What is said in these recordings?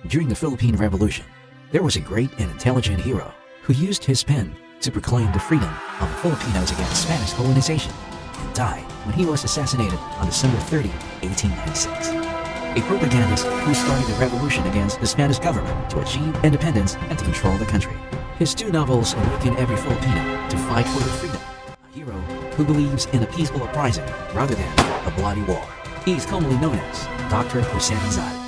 During the Philippine Revolution, there was a great and intelligent hero who used his pen to proclaim the freedom of the Filipinos against Spanish colonization and died when he was assassinated on December 30, 1896. A propagandist who started the revolution against the Spanish government to achieve independence and to control the country. His two novels awaken every Filipino to fight for their freedom. A hero who believes in a peaceful uprising rather than a bloody war. He is commonly known as Dr. Jose Rizal.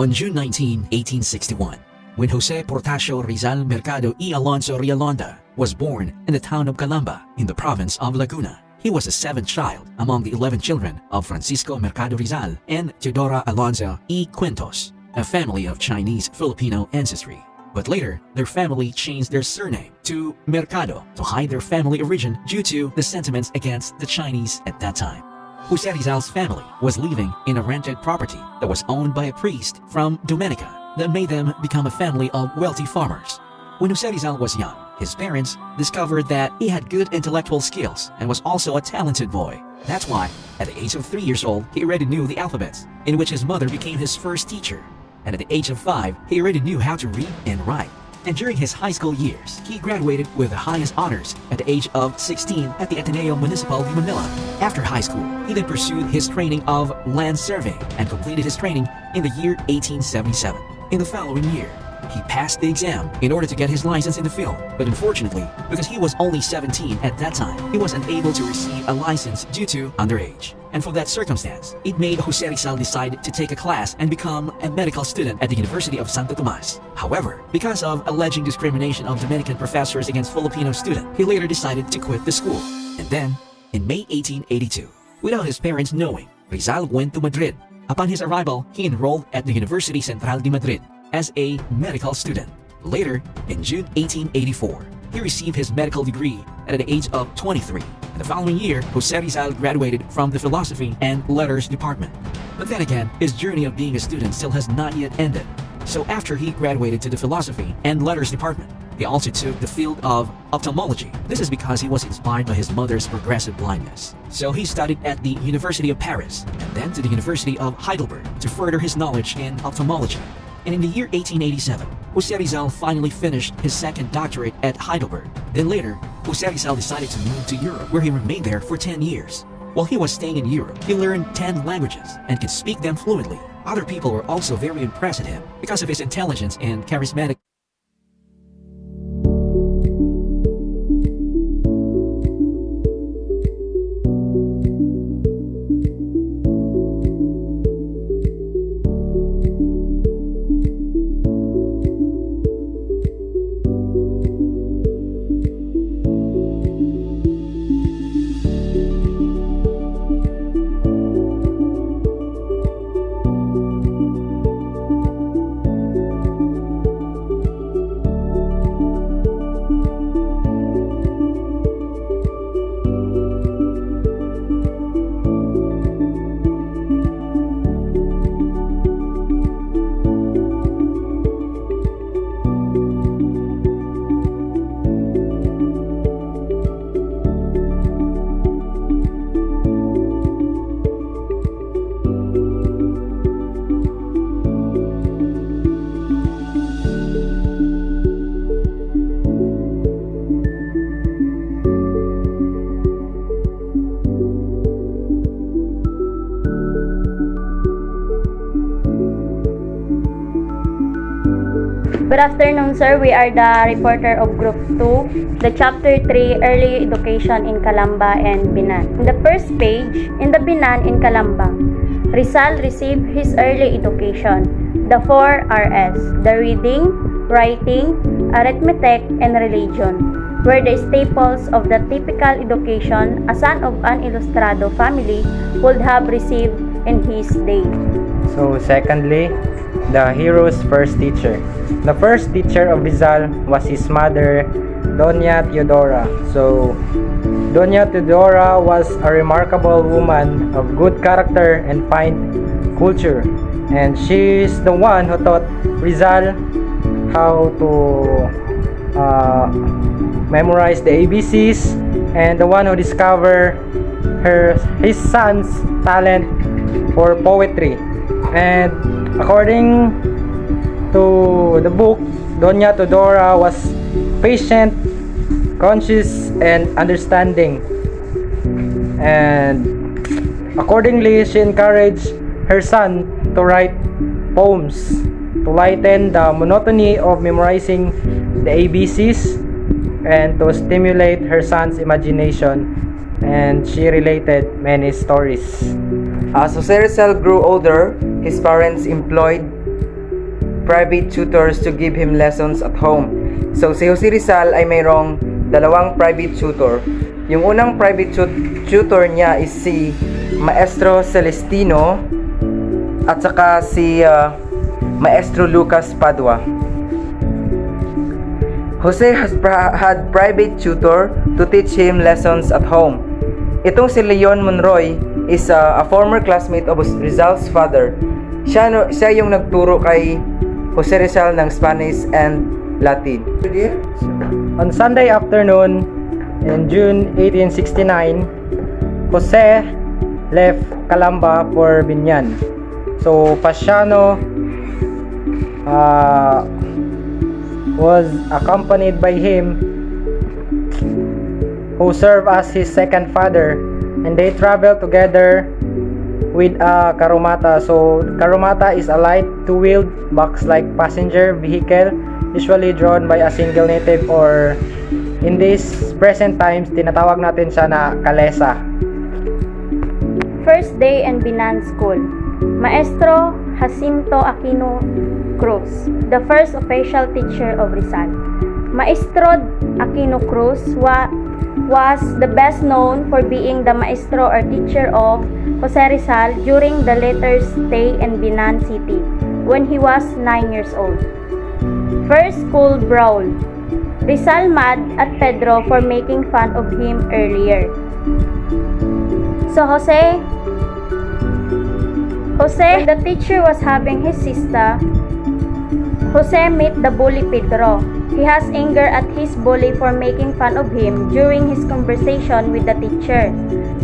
On June 19, 1861, when Jose Portasio Rizal Mercado y Alonso Rialonda was born in the town of Calamba in the province of Laguna. He was the seventh child among the 11 children of Francisco Mercado Rizal and Teodora Alonso y Cuentos, a family of Chinese-Filipino ancestry. But later, their family changed their surname to Mercado to hide their family origin due to the sentiments against the Chinese at that time. Jose Rizal's family was living in a rented property that was owned by a priest from Dominica that made them become a family of wealthy farmers. When Jose Rizal was young, his parents discovered that he had good intellectual skills and was also a talented boy. That's why, at the age of 3 years old, he already knew the alphabets, in which his mother became his first teacher. And at the age of 5, he already knew how to read and write. And during his high school years, he graduated with the highest honors at the age of 16 at the Ateneo Municipal de Manila. After high school, he then pursued his training of land surveying and completed his training in the year 1877. In the following year, he passed the exam in order to get his license in the field, but unfortunately, because he was only 17 at that time, he was unable to receive a license due to underage. And for that circumstance, it made Jose Rizal decide to take a class and become a medical student at the University of Santo Tomas. However, because of alleged discrimination of Dominican professors against Filipino students, he later decided to quit the school. And then, in May 1882, without his parents knowing, Rizal went to Madrid. Upon his arrival, he enrolled at the University Central de Madrid as a medical student. Later, in June 1884, he received his medical degree at the age of 23. And the following year, Jose Rizal graduated from the Philosophy and Letters department. But then again, his journey of being a student still has not yet ended. So after he graduated to the Philosophy and Letters department, he also took the field of ophthalmology. This is because he was inspired by his mother's progressive blindness. So he studied at the University of Paris and then to the University of Heidelberg to further his knowledge in ophthalmology. And in the year 1887, Jose Rizal finally finished his second doctorate at Heidelberg. Then later, Jose Rizal decided to move to Europe, where he remained there for 10 years. While he was staying in Europe, he learned 10 languages and could speak them fluently. Other people were also very impressed at him because of his intelligence and charismatic. Good afternoon, sir. We are the reporter of Group 2, the Chapter 3, Early Education in Calamba and Binan. In the first page, in the Binan in Calamba, Rizal received his early education, the 4 Rs, the reading, writing, arithmetic, and religion, were the staples of the typical education a son of an ilustrado family would have received in his day. So secondly, the hero's first teacher. The first teacher of Rizal was his mother, Doña Teodora. So Doña Teodora was a remarkable woman of good character and fine culture, and she is the one who taught Rizal how to memorize the ABCs, and the one who discovered his son's talent for poetry. And according to the book, Doña Teodora was patient, conscious, and understanding. And accordingly, she encouraged her son to write poems to lighten the monotony of memorizing the ABCs and to stimulate her son's imagination. And she related many stories. As Jose Rizal grew older, his parents employed private tutors to give him lessons at home. So si Jose Rizal ay mayroong dalawang private tutor. Yung unang private tutor niya is si Maestro Celestino at saka si Maestro Lucas Padua. Jose had private tutor to teach him lessons at home. Itong si Leon Monroy is a former classmate of Rizal's father. Siya yung nagturo kay Jose Rizal ng Spanish and Latin. On Sunday afternoon in June 1869, Jose left Calamba for Binyan. So Pasiano was accompanied by him, who served as his second father, and they traveled together with a karumata. So karumata is a light two-wheeled box-like passenger vehicle usually drawn by a single native, or in these present times tinatawag natin siya na kalesa. First day in Binan School. Maestro Jacinto Aquino Cruz, the first official teacher of Rizal. Maestro Aquino Cruz was the best known for being the maestro or teacher of Jose Rizal during the latter stay in Binan City when he was 9 years old. First school brawl. Rizal mad at Pedro for making fun of him earlier. So Jose, the teacher was having his siesta. Jose met the bully Pedro. He has anger at his bully for making fun of him during his conversation with the teacher,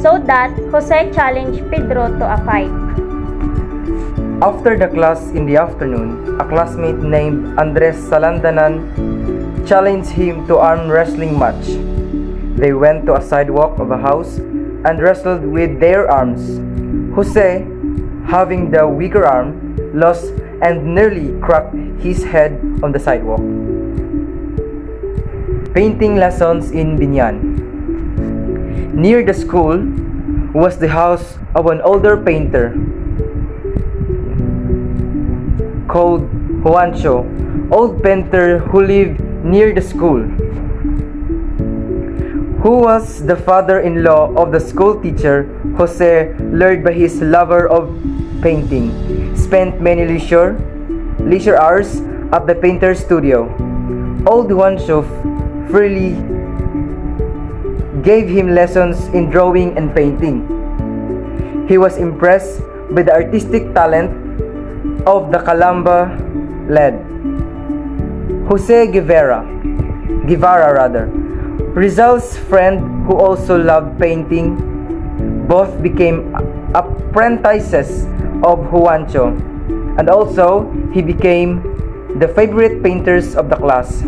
so that Jose challenged Pedro to a fight. After the class in the afternoon, a classmate named Andres Salandanan challenged him to arm wrestling match. They went to a sidewalk of a house and wrestled with their arms. Jose, having the weaker arm, lost and nearly cracked his head on the sidewalk. Painting lessons in Binyan. Near the school was the house of an older painter called Juancho, old painter who lived near the school, who was the father-in-law of the school teacher. Jose, lured by his lover of painting, spent many leisure hours at the painter's studio. Old Juancho freely gave him lessons in drawing and painting. He was impressed by the artistic talent of the Calamba lad, Jose Guevara, Rizal's friend who also loved painting. Both became apprentices of Juancho, and also he became the favorite painters of the class.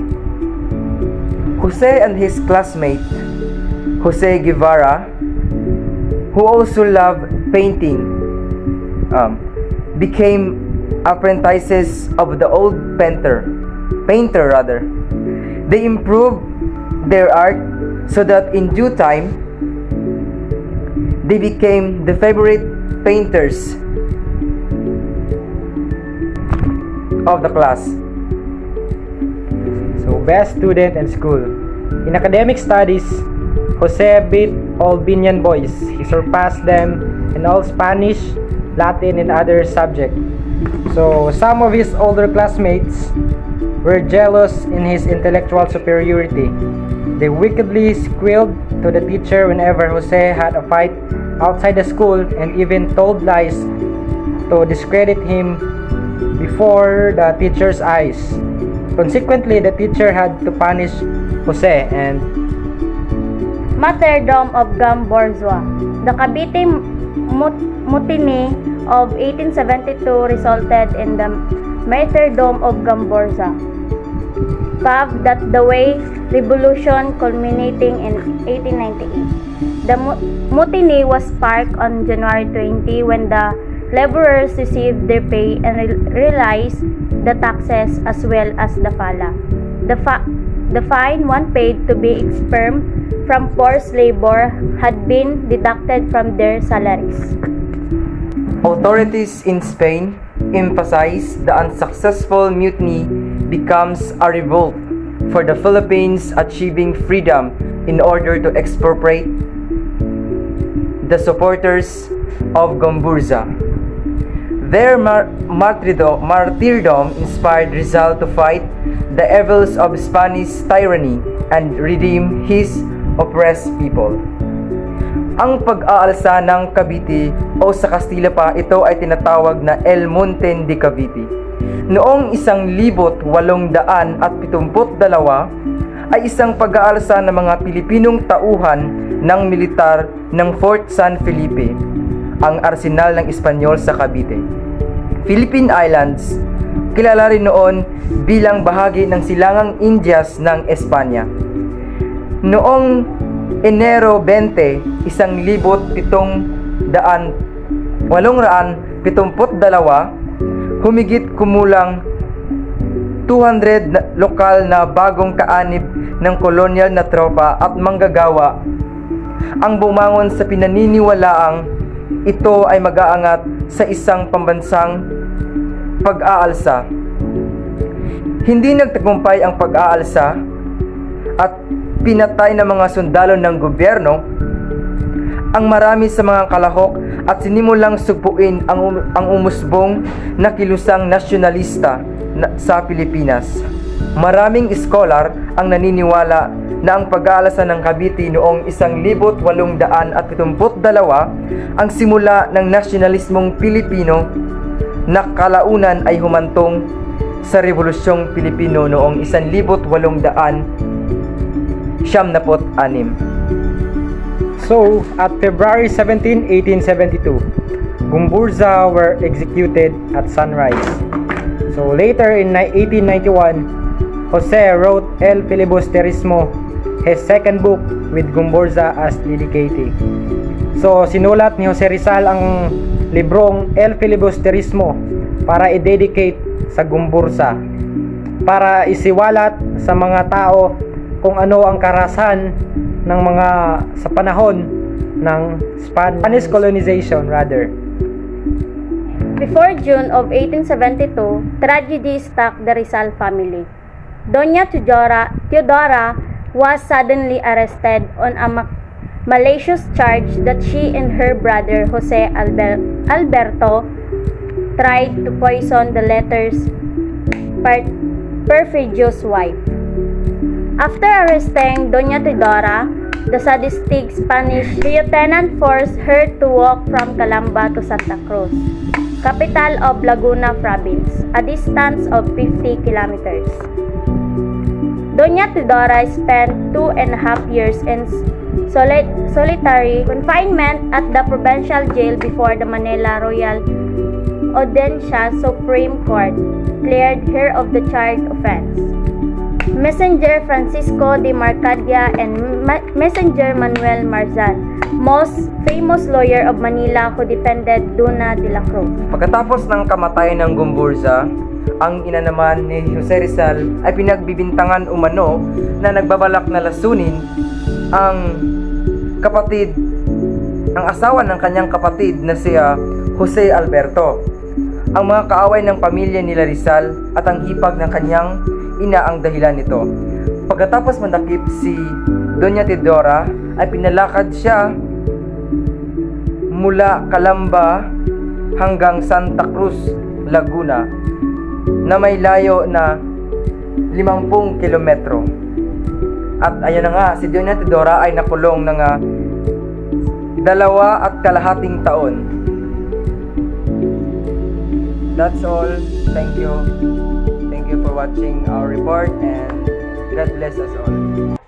Jose and his classmate, Jose Guevara, who also loved painting, became apprentices of the old painter. They improved their art so that in due time they became the favorite painters of the class. So best student in school. In academic studies, Jose beat all Binyan boys. He surpassed them in all Spanish, Latin, and other subjects. So some of his older classmates were jealous in his intellectual superiority. They wickedly squealed to the teacher whenever Jose had a fight outside the school, and even told lies to discredit him before the teacher's eyes. Consequently, the teacher had to punish Jose. And Martyrdom of Gamborzwa. The Cavite Mutiny of 1872 resulted in the martyrdom of Gamborza. Paved that the way revolution culminating in 1898. The mutiny was sparked on January 20 when the laborers received their pay and realized the taxes as well as the fala. The fine one paid to be expelled from forced labor had been deducted from their salaries. Authorities in Spain emphasize the unsuccessful mutiny becomes a revolt for the Philippines achieving freedom in order to expropriate the supporters of Gamborza. Their martyrdom inspired Rizal to fight the evils of Spanish tyranny and redeem his oppressed people. Ang pag-aalsa ng Cavite o sa Kastila pa, ito ay tinatawag na El Monte de Cavite. Noong 1872 ay isang pag-aalsa ng mga Pilipinong tauhan ng militar ng Fort San Felipe, ang arsenal ng Espanyol sa Cavite. Philippine Islands, kilala rin noon bilang bahagi ng silangang Indias ng Espanya. Noong Enero 20, 1872, humigit kumulang 200 lokal na bagong kaanib ng kolonyal na tropa at manggagawa ang bumangon sa pinaniniwalaang ito ay mag-aangat sa isang pambansang pag-aalsa. Hindi nagtagumpay ang pag-aalsa at pinatay ng mga sundalo ng gobyerno ang marami sa mga kalahok at sinimulang sugpuin ang umusbong na kilusang nasyonalista sa Pilipinas. Maraming scholar ang naniniwala na ang pag-aalsa ng Cavite noong 1872 ang simula ng nasyonalismong Pilipino na kalaunan ay humantong sa Rebolusyong Pilipino noong 1876. So, at February 17, 1872, Gamborza were executed at sunrise. So, later in 1891, Jose wrote El Filibusterismo, his second book with Gamborza as dedicated. So, sinulat ni Jose Rizal ang librong El Filibusterismo para i-dedicate sa Gamborza, para isiwalat sa mga tao kung ano ang karahasan ng mga sa panahon ng Spanish colonization rather. Before June of 1872, tragedy struck the Rizal family. Doña Teodora was suddenly arrested on a malicious charge that she and her brother Jose Alberto tried to poison the latter's perfidious wife. After arresting Doña Teodora, the sadistic Spanish lieutenant forced her to walk from Calamba to Santa Cruz, capital of Laguna Province, a distance of 50 kilometers. Doña Teodora spent 2.5 years in solitary confinement at the provincial jail before the Manila Royal Audiencia Supreme Court cleared her of the charged offense. Messenger Francisco de Marcadia and Messenger Manuel Marzan, most famous lawyer of Manila who defended Duna de la Cruz. Pagkatapos ng kamatayan ng Gamborza, ang ina naman ni Jose Rizal ay pinagbibintangan umano na nagbabalak na lasunin ang asawa ng kanyang kapatid na si Jose Alberto. Ang mga kaaway ng pamilya nila Rizal at ang hipag ng kanyang ina ang dahilan nito. Pagkatapos mandakip si Doña Teodora ay pinalakad siya mula Calamba hanggang Santa Cruz, Laguna na may layo na 50 kilometro. At ayun na nga, si Doña Teodora ay nakulong ng 2.5 taon. That's all. Thank you. Thank you for watching our report and God bless us all.